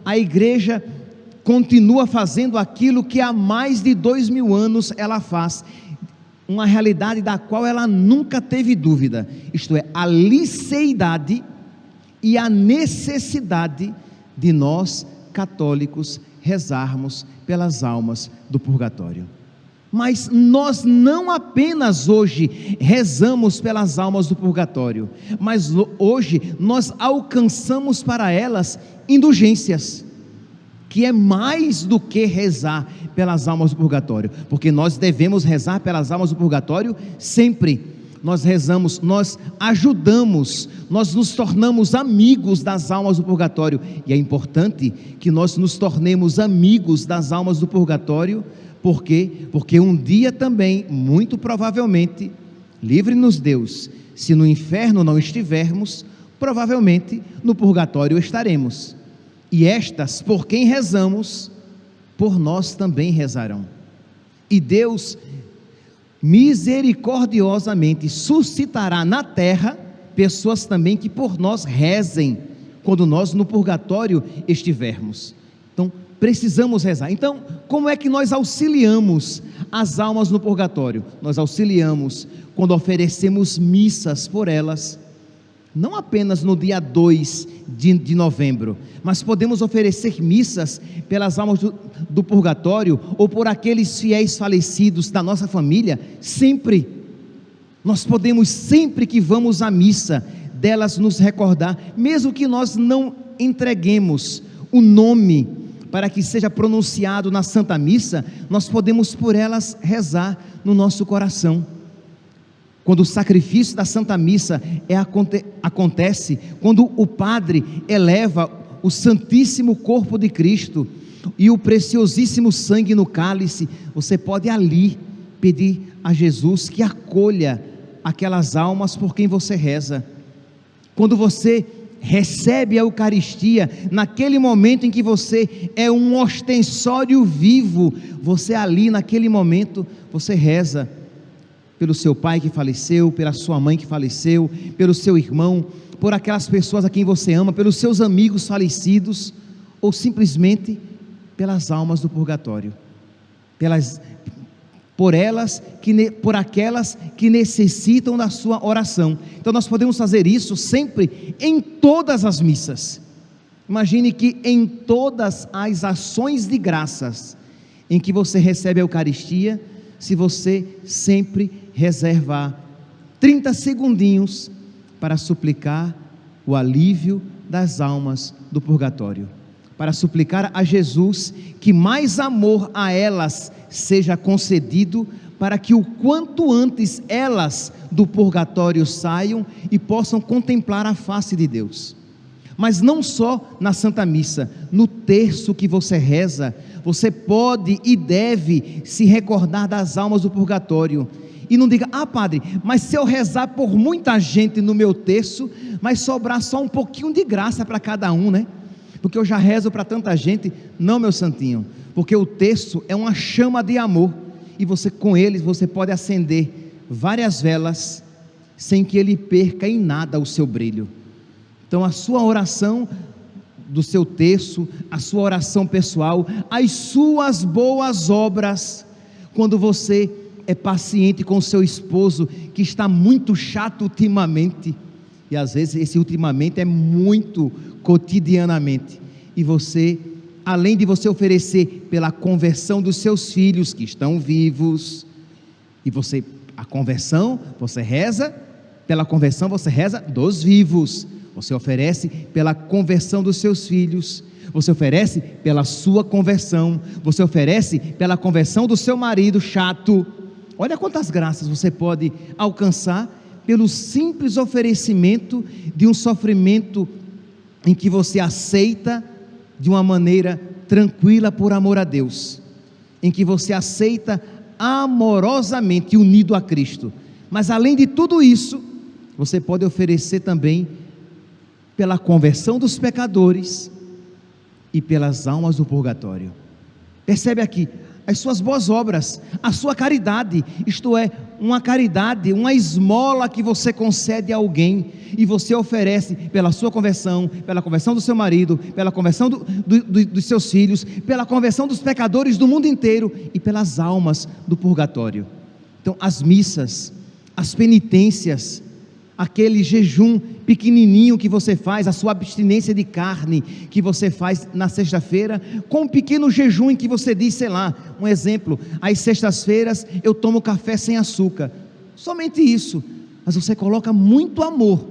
a igreja continua fazendo aquilo que há mais de 2000 anos ela faz, uma realidade da qual ela nunca teve dúvida, isto é, a liceidade e a necessidade de nós, católicos, rezarmos pelas almas do purgatório. Mas nós não apenas hoje rezamos pelas almas do purgatório, mas hoje nós alcançamos para elas indulgências, que é mais do que rezar pelas almas do purgatório, porque nós devemos rezar pelas almas do purgatório sempre. Nós rezamos, nós ajudamos, nós nos tornamos amigos das almas do purgatório, e é importante que nós nos tornemos amigos das almas do purgatório. Por quê? Porque um dia também, muito provavelmente, livre-nos Deus, se no inferno não estivermos, provavelmente no purgatório estaremos, e estas, por quem rezamos, por nós também rezarão, e Deus misericordiosamente suscitará na terra pessoas também que por nós rezem, quando nós no purgatório estivermos. Então precisamos rezar. Então, como é que nós auxiliamos as almas no purgatório? Nós auxiliamos quando oferecemos missas por elas, não apenas no dia 2 de novembro, mas podemos oferecer missas pelas almas do purgatório, ou por aqueles fiéis falecidos da nossa família, sempre. Nós podemos, sempre que vamos à missa, delas nos recordar, mesmo que nós não entreguemos o nome para que seja pronunciado na Santa Missa, nós podemos por elas rezar no nosso coração. Quando o sacrifício da Santa Missa acontece, quando o Padre eleva o Santíssimo Corpo de Cristo e o preciosíssimo sangue no cálice, você pode ali pedir a Jesus que acolha aquelas almas por quem você reza. Quando você recebe a Eucaristia, naquele momento em que você é um ostensório vivo, você ali naquele momento, você reza pelo seu pai que faleceu, pela sua mãe que faleceu, pelo seu irmão, por aquelas pessoas a quem você ama, pelos seus amigos falecidos, ou simplesmente pelas almas do purgatório, por aquelas que necessitam da sua oração. Então nós podemos fazer isso sempre, em todas as missas. Imagine que em todas as ações de graças em que você recebe a Eucaristia, se você sempre reservar 30 segundinhos para suplicar o alívio das almas do purgatório, para suplicar a Jesus que mais amor a elas seja concedido, para que o quanto antes elas do purgatório saiam e possam contemplar a face de Deus. Mas não só na Santa Missa, no terço que você reza, você pode e deve se recordar das almas do purgatório. E não diga: ah, padre, mas se eu rezar por muita gente no meu terço, vai sobrar só um pouquinho de graça para cada um, né? Porque eu já rezo para tanta gente. Não, meu santinho, porque o terço é uma chama de amor, e você, com eles, você pode acender várias velas, sem que ele perca em nada o seu brilho. Então a sua oração do seu terço, a sua oração pessoal, as suas boas obras, quando você é paciente com o seu esposo, que está muito chato ultimamente, e às vezes esse ultimamente é muito cotidianamente, e você, além de você oferecer pela conversão dos seus filhos que estão vivos, e você, a conversão, você reza, pela conversão você reza dos vivos, você oferece pela conversão dos seus filhos, você oferece pela sua conversão, você oferece pela conversão do seu marido chato. Olha quantas graças você pode alcançar pelo simples oferecimento de um sofrimento em que você aceita de uma maneira tranquila por amor a Deus, em que você aceita amorosamente unido a Cristo. Mas além de tudo isso, você pode oferecer também pela conversão dos pecadores e pelas almas do purgatório. Percebe aqui, as suas boas obras, a sua caridade, isto é, uma caridade, uma esmola que você concede a alguém, e você oferece pela sua conversão, pela conversão do seu marido, pela conversão dos seus filhos, pela conversão dos pecadores do mundo inteiro e pelas almas do purgatório. Então, as missas, as penitências, aquele jejum pequenininho que você faz, a sua abstinência de carne que você faz na sexta-feira, com um pequeno jejum em que você diz, sei lá, um exemplo, às sextas-feiras eu tomo café sem açúcar, somente isso, mas você coloca muito amor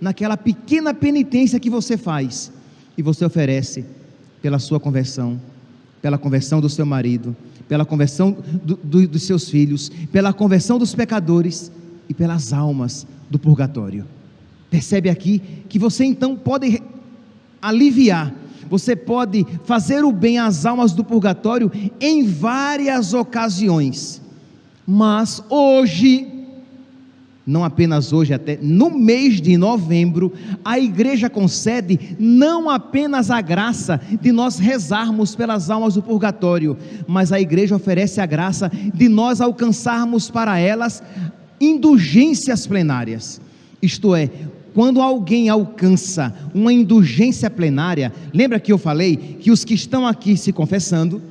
naquela pequena penitência que você faz, e você oferece pela sua conversão, pela conversão do seu marido, pela conversão dos seus filhos, pela conversão dos pecadores e pelas almas do purgatório. Percebe aqui que você então pode aliviar, você pode fazer o bem às almas do purgatório em várias ocasiões, mas hoje, não apenas hoje, até no mês de novembro, a igreja concede não apenas a graça de nós rezarmos pelas almas do purgatório, mas a igreja oferece a graça de nós alcançarmos para elas indulgências plenárias. Isto é, quando alguém alcança uma indulgência plenária, lembra que eu falei que os que estão aqui se confessando,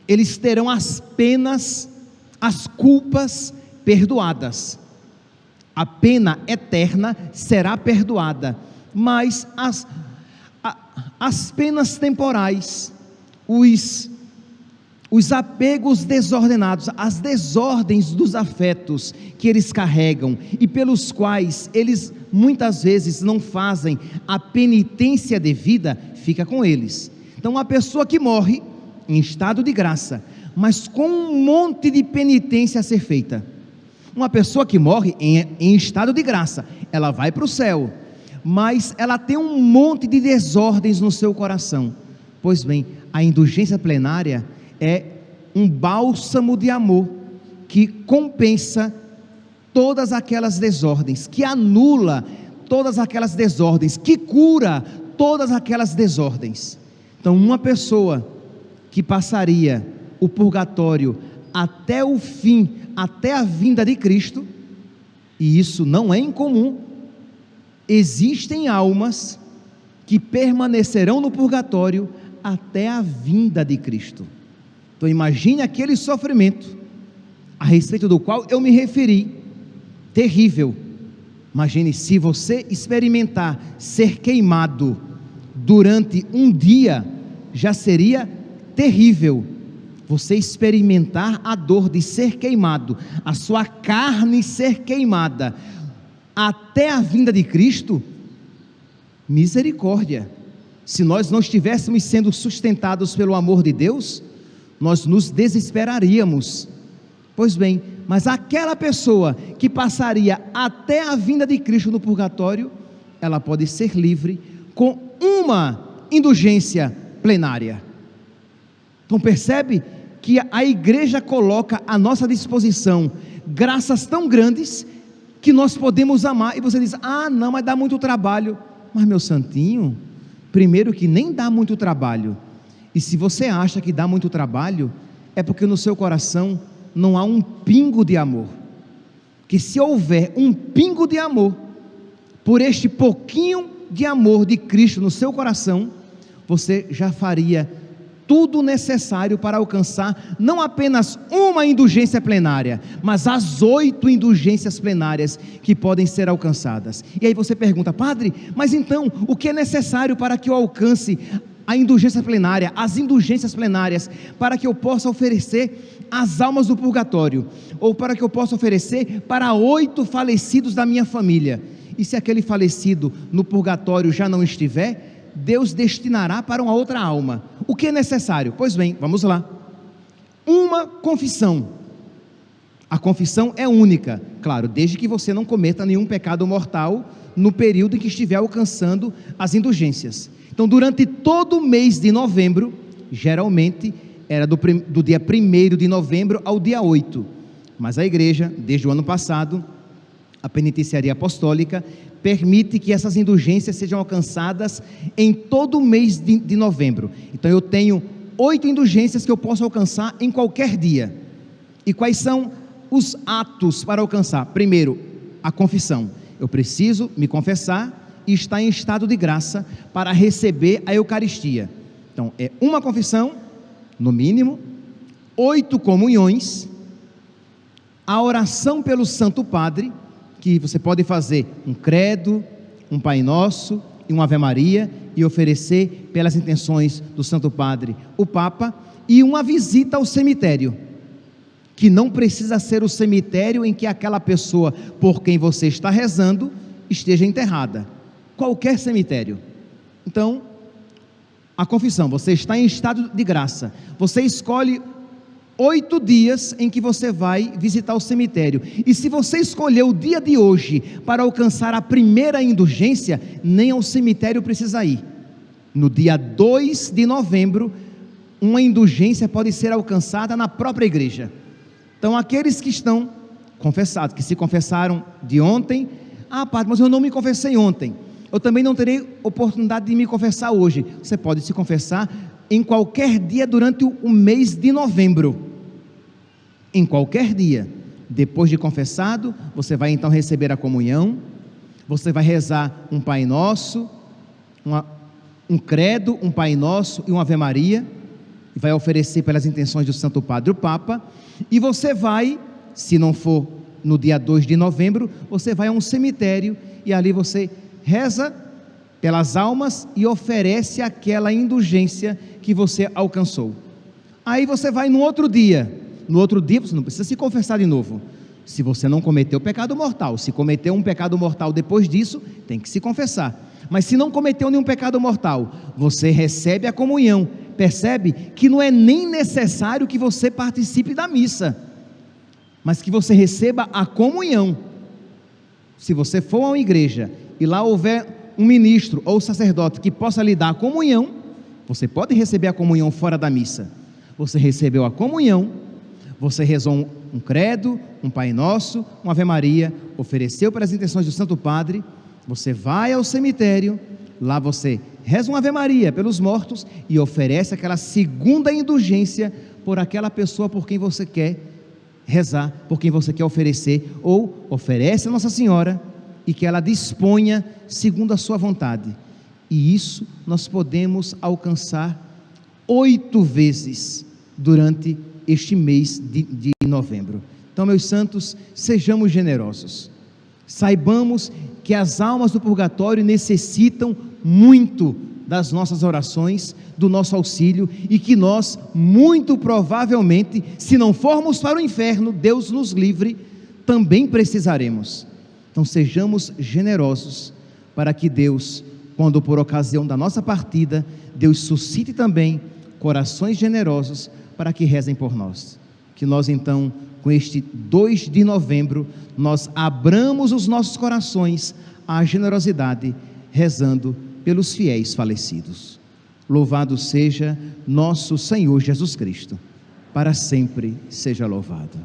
eles terão as penas, as culpas perdoadas. A pena eterna será perdoada, mas as penas temporais, os apegos desordenados, as desordens dos afetos que eles carregam e pelos quais eles muitas vezes não fazem a penitência devida, fica com eles. Então, uma pessoa que morre em estado de graça, mas com um monte de penitência a ser feita, uma pessoa que morre em estado de graça, ela vai para o céu, mas ela tem um monte de desordens no seu coração. Pois bem, a indulgência plenária é um bálsamo de amor que compensa todas aquelas desordens, que anula todas aquelas desordens, que cura todas aquelas desordens. Então, uma pessoa que passaria o purgatório até o fim, até a vinda de Cristo, e isso não é incomum, existem almas que permanecerão no purgatório até a vinda de Cristo. Então imagine aquele sofrimento a respeito do qual eu me referi, terrível. Imagine se você experimentar ser queimado durante um dia, já seria terrível. Você experimentar a dor de ser queimado, a sua carne ser queimada, até a vinda de Cristo, misericórdia. Se nós não estivéssemos sendo sustentados pelo amor de Deus, nós nos desesperaríamos. Pois bem, mas aquela pessoa que passaria até a vinda de Cristo no purgatório, ela pode ser livre com uma indulgência plenária. Então percebe que a igreja coloca à nossa disposição graças tão grandes que nós podemos amar. E você diz, não, mas dá muito trabalho. Mas meu santinho, primeiro que nem dá muito trabalho, e se você acha que dá muito trabalho, é porque no seu coração não há um pingo de amor. Que se houver um pingo de amor, por este pouquinho de amor de Cristo no seu coração, você já faria tudo necessário para alcançar não apenas uma indulgência plenária, mas as 8 indulgências plenárias que podem ser alcançadas. E aí você pergunta, padre, mas então o que é necessário para que eu alcance a indulgência plenária, as indulgências plenárias, para que eu possa oferecer às almas do purgatório, ou para que eu possa oferecer para 8 falecidos da minha família? E se aquele falecido no purgatório já não estiver, Deus destinará para uma outra alma. O que é necessário? Pois bem, vamos lá. Uma confissão. A confissão é única, claro, desde que você não cometa nenhum pecado mortal no período em que estiver alcançando as indulgências. Então, durante todo o mês de novembro, geralmente era do dia 1º de novembro ao dia 8, mas a igreja, desde o ano passado, a penitenciaria apostólica permite que essas indulgências sejam alcançadas em todo o mês de novembro. Então eu tenho 8 indulgências que eu posso alcançar em qualquer dia. E quais são os atos para alcançar? Primeiro, a confissão. Eu preciso me confessar e estar em estado de graça para receber a Eucaristia. Então, é uma confissão, no mínimo, 8 comunhões, a oração pelo Santo Padre, que você pode fazer um credo, um Pai Nosso e uma Ave Maria, e oferecer pelas intenções do Santo Padre, o Papa, e uma visita ao cemitério, que não precisa ser o cemitério em que aquela pessoa por quem você está rezando esteja enterrada, qualquer cemitério. Então, a confissão, você está em estado de graça, você escolhe 8 dias em que você vai visitar o cemitério, e se você escolher o dia de hoje para alcançar a primeira indulgência, nem ao cemitério precisa ir. No dia 2 de novembro, uma indulgência pode ser alcançada na própria igreja. Então, aqueles que estão confessados, que se confessaram de ontem, padre, mas eu não me confessei ontem, eu também não terei oportunidade de me confessar hoje. Você pode se confessar em qualquer dia durante o mês de novembro, em qualquer dia. Depois de confessado, você vai então receber a comunhão, você vai rezar um Pai Nosso, um credo, um Pai Nosso e uma Ave Maria, e vai oferecer pelas intenções do Santo Padre, o Papa, e você vai, se não for no dia 2 de novembro, você vai a um cemitério, e ali você reza pelas almas e oferece aquela indulgência que você alcançou. Aí você vai no outro dia você não precisa se confessar de novo, se você não cometeu pecado mortal. Se cometeu um pecado mortal depois disso, tem que se confessar. Mas se não cometeu nenhum pecado mortal, você recebe a comunhão. Percebe que não é nem necessário que você participe da missa, mas que você receba a comunhão. Se você for a uma igreja e lá houver um ministro ou sacerdote que possa lhe dar a comunhão, você pode receber a comunhão fora da missa. Você recebeu a comunhão, você rezou um credo, um Pai Nosso, uma Ave Maria, ofereceu pelas intenções do Santo Padre, você vai ao cemitério, lá você reza uma Ave Maria pelos mortos e oferece aquela segunda indulgência por aquela pessoa por quem você quer rezar, por quem você quer oferecer, ou oferece a Nossa Senhora e que ela disponha segundo a sua vontade. E isso nós podemos alcançar 8 vezes durante este mês de novembro. Então, meus santos, sejamos generosos, saibamos que as almas do purgatório necessitam muito das nossas orações, do nosso auxílio, e que nós, muito provavelmente, se não formos para o inferno, Deus nos livre, também precisaremos. Então sejamos generosos, para que Deus, quando por ocasião da nossa partida, Deus suscite também corações generosos, para que rezem por nós. Que nós então, com este 2 de novembro, nós abramos os nossos corações à generosidade, rezando pelos fiéis falecidos. Louvado seja nosso Senhor Jesus Cristo, para sempre seja louvado.